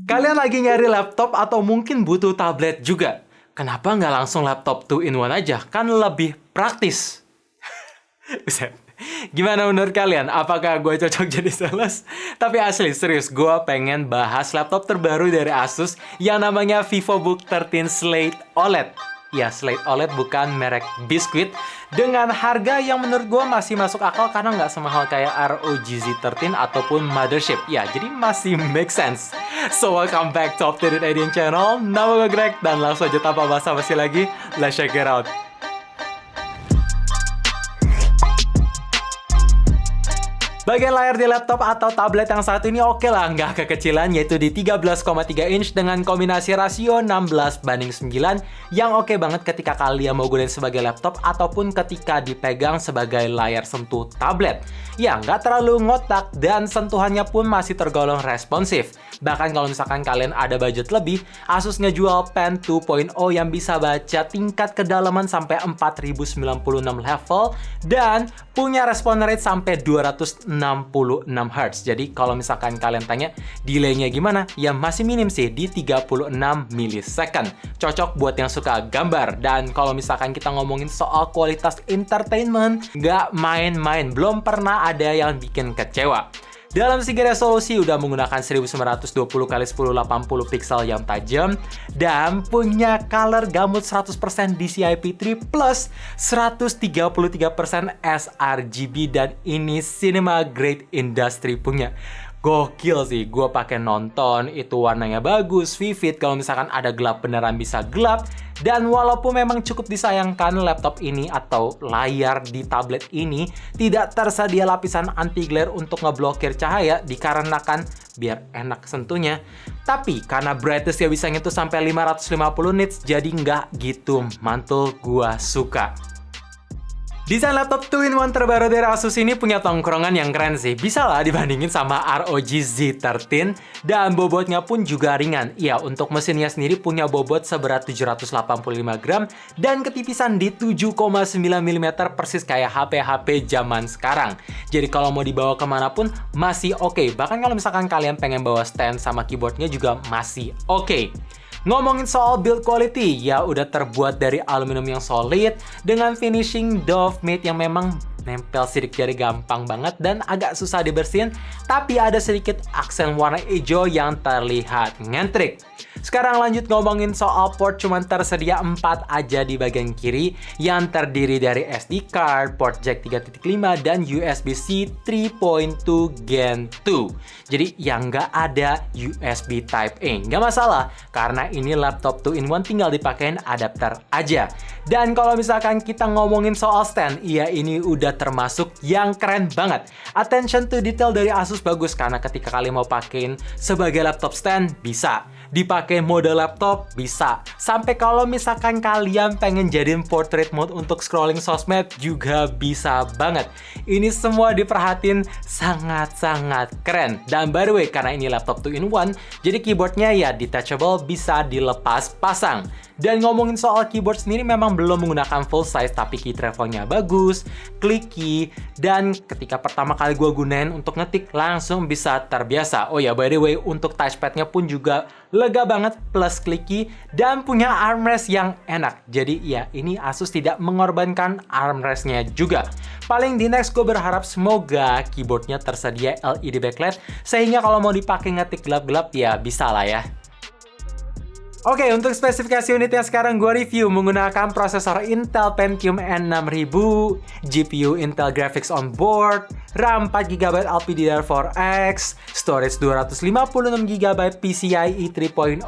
Kalian lagi nyari laptop atau mungkin butuh tablet juga? Kenapa nggak langsung laptop 2-in-1 aja? Kan lebih praktis. Buset. Gimana menurut kalian? Apakah gue cocok jadi sales? Tapi asli, serius, gue pengen bahas laptop terbaru dari Asus yang namanya VivoBook 13 Slate OLED. Ya, Slate OLED bukan merek biskuit. Dengan harga yang menurut gue masih masuk akal karena nggak semahal kayak ROG Z13 ataupun Mothership. Ya, jadi masih make sense. So, welcome back to Updated Edition Channel. Nama gue Greg dan langsung aja tanpa basa-basi lagi. Let's check it out. Bagian layar di laptop atau tablet yang saat ini oke lah, nggak kekecilan, yaitu di 13,3 inch dengan kombinasi rasio 16:9 yang oke banget ketika kalian mau gunain sebagai laptop ataupun ketika dipegang sebagai layar sentuh tablet. Ya, nggak terlalu ngotak dan sentuhannya pun masih tergolong responsif. Bahkan kalau misalkan kalian ada budget lebih, Asus ngejual Pen 2.0 yang bisa baca tingkat kedalaman sampai 4096 level dan punya respon rate sampai 266 Hz. Jadi kalau misalkan kalian tanya delay-nya gimana, ya masih minim sih di 36 millisecond. Cocok buat yang suka gambar. Dan kalau misalkan kita ngomongin soal kualitas entertainment, nggak main-main. Belum pernah ada yang bikin kecewa. Dalam segi resolusi udah menggunakan 1920x1080 pixel yang tajam dan punya color gamut 100% DCI-P3 plus 133% sRGB dan ini cinema grade industry punya. Gokil sih, gue pakai nonton, itu warnanya bagus, vivid, kalau misalkan ada gelap beneran bisa gelap. Dan walaupun memang cukup disayangkan laptop ini atau layar di tablet ini tidak tersedia lapisan anti-glare untuk ngeblokir cahaya dikarenakan biar enak sentuhnya. Tapi karena brightness-nya bisa nyentuh sampai 550 nits, jadi nggak gitu mantul, gua suka. Desain laptop 2-in-1 terbaru dari Asus ini punya tongkrongan yang keren sih. Bisa lah dibandingin sama ROG Z13 dan bobotnya pun juga ringan. Iya, untuk mesinnya sendiri punya bobot seberat 785 gram dan ketipisan di 7,9 mm persis kayak HP-HP zaman sekarang. Jadi kalau mau dibawa kemanapun masih oke. Bahkan kalau misalkan kalian pengen bawa stand sama keyboardnya juga masih oke. Ngomongin soal build quality, ya udah terbuat dari aluminium yang solid dengan finishing doff matte yang memang nempel sidik jari gampang banget dan agak susah dibersihin, tapi ada sedikit aksen warna hijau yang terlihat ngentrik. Sekarang lanjut ngomongin soal port, cuman tersedia 4 aja di bagian kiri yang terdiri dari SD card, port jack 3.5 dan USB-C 3.2 Gen 2. Jadi yang nggak ada USB Type A. Nggak masalah, karena ini laptop 2-in-1 tinggal dipakein adapter aja. Dan kalau misalkan kita ngomongin soal stand, iya ini udah termasuk yang keren banget. Attention to detail dari Asus bagus karena ketika kalian mau pakein sebagai laptop stand, bisa. Dipakai mode laptop, bisa. Sampai kalau misalkan kalian pengen jadiin portrait mode untuk scrolling sosmed, juga bisa banget. Ini semua diperhatiin sangat-sangat keren. Dan by the way, karena ini laptop 2-in-1, jadi keyboardnya ya detachable, bisa dilepas pasang. Dan ngomongin soal keyboard sendiri memang belum menggunakan full size, tapi key travelnya bagus, clicky, dan ketika pertama kali gue gunain untuk ngetik langsung bisa terbiasa. Oh ya, by the way, untuk touchpadnya pun juga lega banget, plus clicky, dan punya armrest yang enak. Jadi ya, ini Asus tidak mengorbankan armrestnya juga. Paling di next gue berharap semoga keyboardnya tersedia LED backlight, sehingga kalau mau dipakai ngetik gelap-gelap ya bisa lah ya. Oke, untuk spesifikasi unit yang sekarang gue review menggunakan prosesor Intel Pentium N6000, GPU Intel Graphics on Board, RAM 4GB LPDDR4X, storage 256GB PCIe 3.0,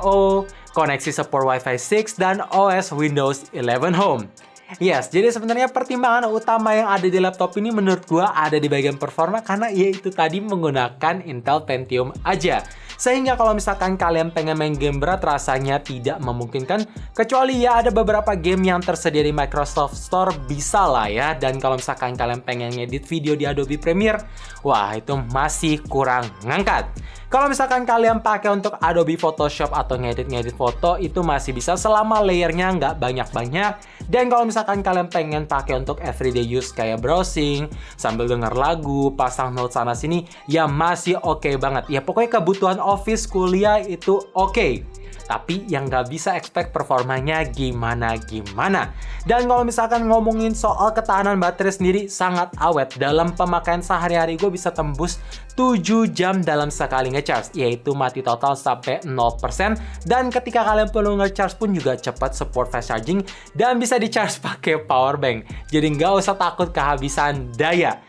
koneksi support Wi-Fi 6, dan OS Windows 11 Home. Yes, jadi sebenarnya pertimbangan utama yang ada di laptop ini menurut gua ada di bagian performa karena yaitu tadi menggunakan Intel Pentium aja. Sehingga kalau misalkan kalian pengen main game berat rasanya tidak memungkinkan, kecuali ya ada beberapa game yang tersedia di Microsoft Store bisa lah ya. Dan kalau misalkan kalian pengen ngedit video di Adobe Premiere, wah itu masih kurang ngangkat. Kalau misalkan kalian pakai untuk Adobe Photoshop atau ngedit-ngedit foto, itu masih bisa selama layernya nggak banyak-banyak. Dan kalau misalkan kalian pengen pakai untuk everyday use kayak browsing, sambil denger lagu, pasang note sana-sini, ya masih oke banget. Ya pokoknya kebutuhan Office, kuliah itu oke. Tapi yang nggak bisa expect performanya gimana-gimana. Dan kalau misalkan ngomongin soal ketahanan baterai sendiri sangat awet. Dalam pemakaian sehari-hari gue bisa tembus 7 jam dalam sekali ngecharge, yaitu mati total sampai 0%. Dan ketika kalian perlu ngecharge pun juga cepat support fast charging dan bisa di-charge pakai power bank. Jadi nggak usah takut kehabisan daya.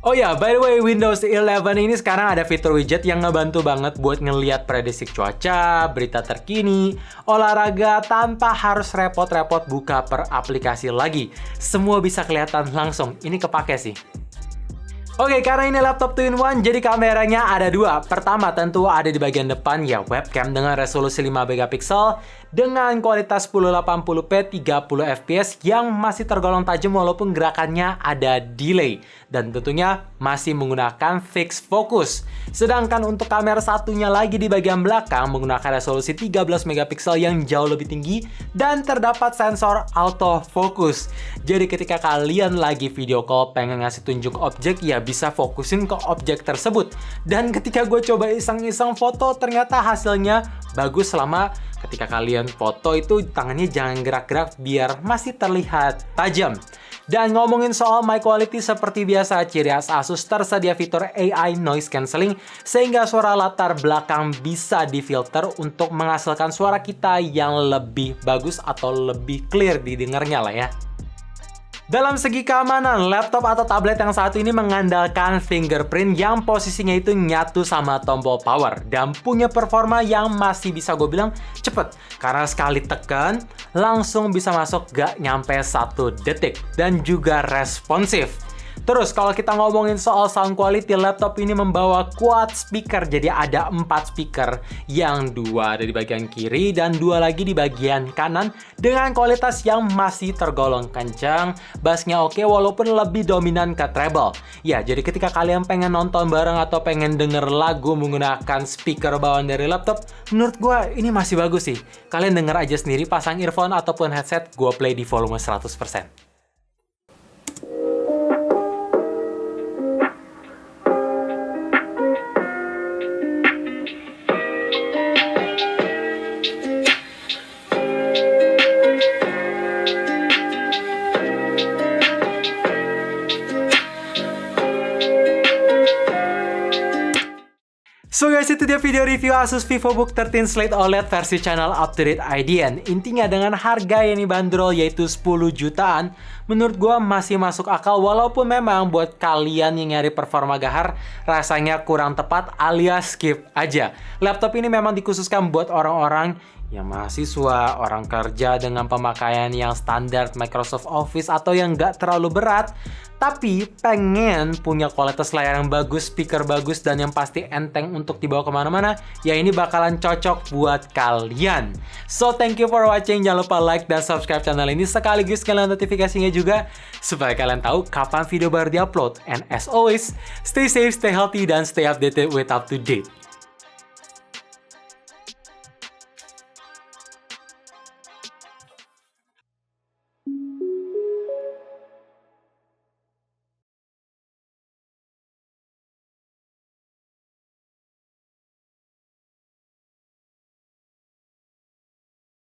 Oh ya, by the way, Windows 11 ini sekarang ada fitur widget yang ngebantu banget buat ngeliat prediksi cuaca, berita terkini, olahraga tanpa harus repot-repot buka per aplikasi lagi. Semua bisa kelihatan langsung. Ini kepake sih. Oke, karena ini laptop 2-in-1, jadi kameranya ada dua. Pertama tentu ada di bagian depan, ya webcam dengan resolusi 5 megapiksel dengan kualitas 1080p 30 fps yang masih tergolong tajam walaupun gerakannya ada delay. Dan tentunya masih menggunakan fixed focus. Sedangkan untuk kamera satunya lagi di bagian belakang menggunakan resolusi 13 megapiksel yang jauh lebih tinggi dan terdapat sensor autofocus. Jadi ketika kalian lagi video call pengen ngasih tunjuk objek, ya bisa fokusin ke objek tersebut. Dan ketika gue coba iseng-iseng foto, ternyata hasilnya bagus selama ketika kalian foto itu tangannya jangan gerak-gerak biar masih terlihat tajam. Dan ngomongin soal mic quality, seperti biasa ciri khas Asus tersedia fitur AI noise cancelling sehingga suara latar belakang bisa difilter untuk menghasilkan suara kita yang lebih bagus atau lebih clear didengarnya lah ya. Dalam segi keamanan, laptop atau tablet yang satu ini mengandalkan fingerprint yang posisinya itu nyatu sama tombol power dan punya performa yang masih bisa gue bilang cepet karena sekali tekan langsung bisa masuk gak nyampe 1 detik dan juga responsif. Terus kalau kita ngomongin soal sound quality, laptop ini membawa quad speaker. Jadi ada 4 speaker, yang 2 ada di bagian kiri dan 2 lagi di bagian kanan dengan kualitas yang masih tergolong kencang. Bassnya oke walaupun lebih dominan ke treble. Ya, jadi ketika kalian pengen nonton bareng atau pengen denger lagu menggunakan speaker bawaan dari laptop, menurut gue ini masih bagus sih. Kalian denger aja sendiri, pasang earphone ataupun headset, gue play di volume 100%. So guys, itu dia video review Asus VivoBook 13 Slate OLED versi channel up-to-date IDN. Intinya dengan harga yang dibanderol yaitu 10 jutaan, menurut gua masih masuk akal walaupun memang buat kalian yang nyari performa gahar rasanya kurang tepat alias skip aja. Laptop ini memang dikhususkan buat orang-orang yang mahasiswa, orang kerja dengan pemakaian yang standar Microsoft Office atau yang nggak terlalu berat, tapi pengen punya kualitas layar yang bagus, speaker bagus, dan yang pasti enteng untuk dibawa kemana-mana, ya ini bakalan cocok buat kalian. So, thank you for watching. Jangan lupa like dan subscribe channel ini, sekaligus nyalain notifikasinya juga, supaya kalian tahu kapan video baru diupload. And as always, stay safe, stay healthy, dan stay updated with up-to-date